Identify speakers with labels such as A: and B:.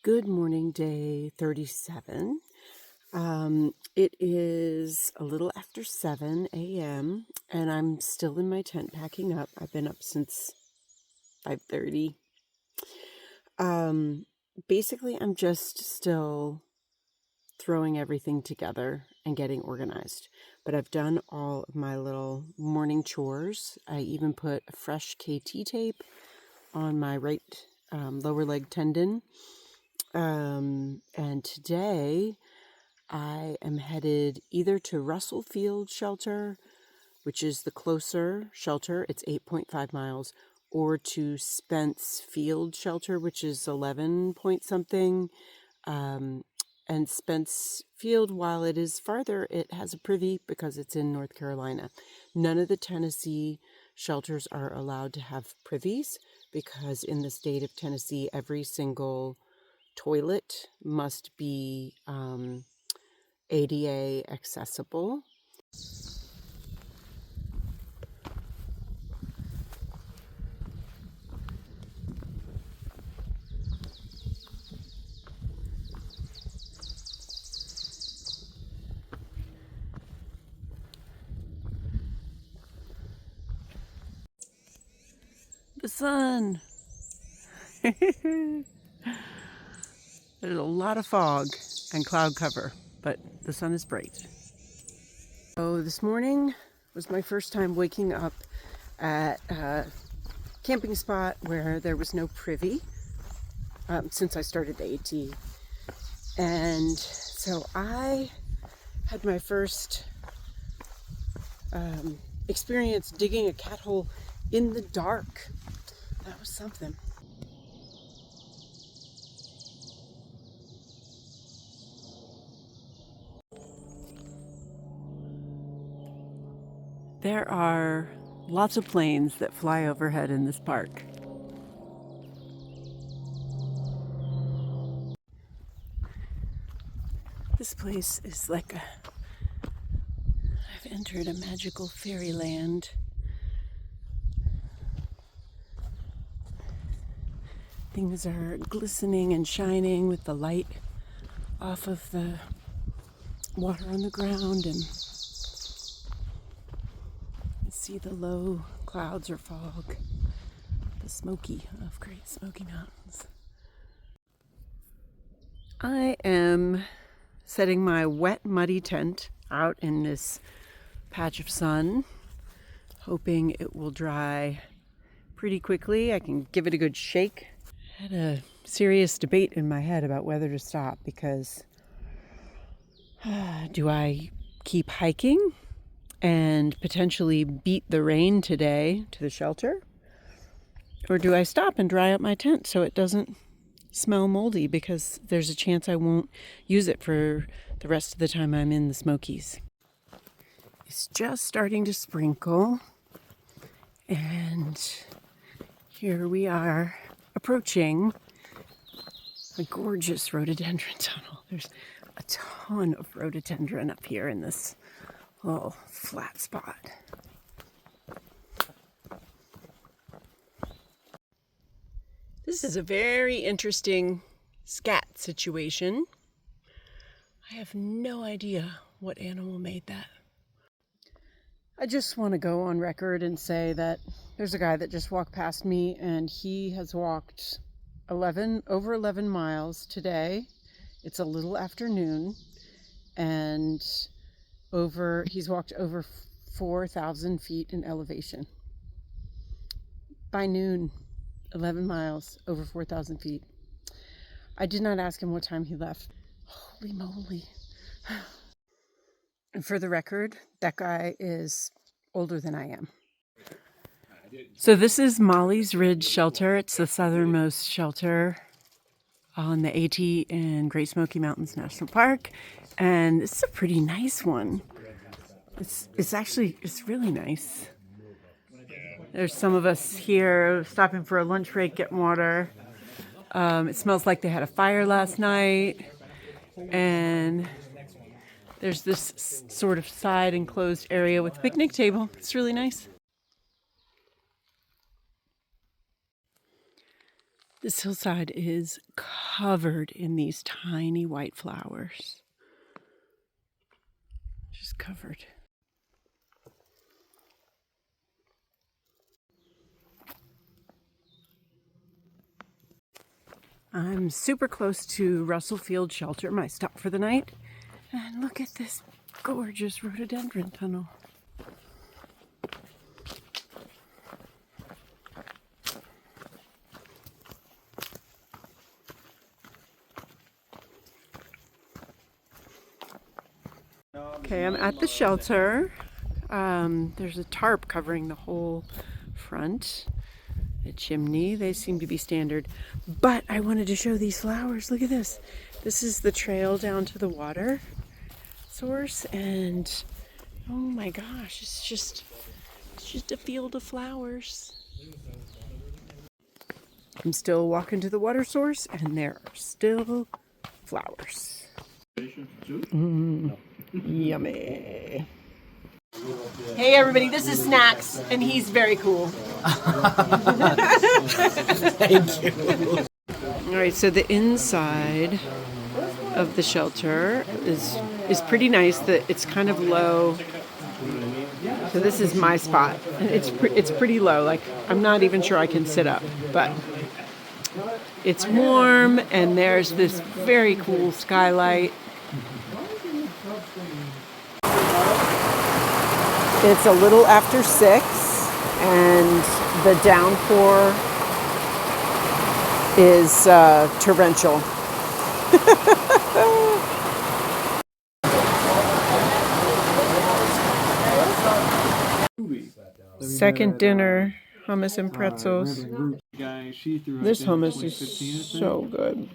A: Good morning, day 37. It is a little after 7 a.m. and I'm still in my tent packing up. I've been up since 5:30. Basically, I'm just still throwing everything together and getting organized. But I've done all of my little morning chores. I even put a fresh KT tape on my right lower leg tendon. And today I am headed either to Russell Field Shelter, which is the closer shelter, it's 8.5 miles, or to Spence Field Shelter, which is 11 point something. And Spence Field, while it is farther, it has a privy because it's in North Carolina. None of the Tennessee shelters are allowed to have privies because in the state of Tennessee, every single toilet must be ADA accessible. The sun. There's a lot of fog and cloud cover, but the sun is bright. So this morning was my first time waking up at a camping spot where there was no privy since I started the AT. And so I had my first experience digging a cat hole in the dark. That was something. There are lots of planes that fly overhead in this park. This place is like I've entered a magical fairyland. Things are glistening and shining with the light off of the water on the ground, and you see the low clouds or fog, the Smoky of Great Smoky Mountains. I am setting my wet, muddy tent out in this patch of sun, hoping it will dry pretty quickly. I can give it a good shake. I had a serious debate in my head about whether to stop because do I keep hiking and potentially beat the rain today to the shelter? Or do I stop and dry up my tent so it doesn't smell moldy, because there's a chance I won't use it for the rest of the time I'm in the Smokies. It's just starting to sprinkle, and here we are approaching a gorgeous rhododendron tunnel. There's a ton of rhododendron up here in this little flat spot. This is a very interesting scat situation. I have no idea what animal made that. I just want to go on record and say that there's a guy that just walked past me, and he has walked over 11 miles today. It's a little after noon, and he's walked over 4,000 feet in elevation. By noon, 11 miles, over 4,000 feet. I did not ask him what time he left. Holy moly. And for the record, that guy is older than I am. So this is Molly's Ridge Shelter. It's the southernmost shelter on the AT in Great Smoky Mountains National Park. And it's a pretty nice one. It's really nice. There's some of us here stopping for a lunch break, getting water. It smells like they had a fire last night. And there's this sort of side enclosed area with a picnic table. It's really nice. This hillside is covered in these tiny white flowers. Just covered. I'm super close to Russell Field Shelter, my stop for the night. And look at this gorgeous rhododendron tunnel. Okay, I'm at the shelter. There's a tarp covering the whole front. A chimney, they seem to be standard. But I wanted to show these flowers. Look at this. This is the trail down to the water source, and oh my gosh, it's just a field of flowers. I'm still walking to the water source, and there are still flowers. Yummy. Hey everybody, this is Snacks, and he's very cool.
B: Thank you.
A: All right, so the inside of the shelter is pretty nice. It's kind of low. So this is my spot, and it's pretty low. Like, I'm not even sure I can sit up, but it's warm, and there's this very cool skylight. It's a little after 6, and the downpour is torrential. Second dinner, hummus and pretzels. This hummus is so good.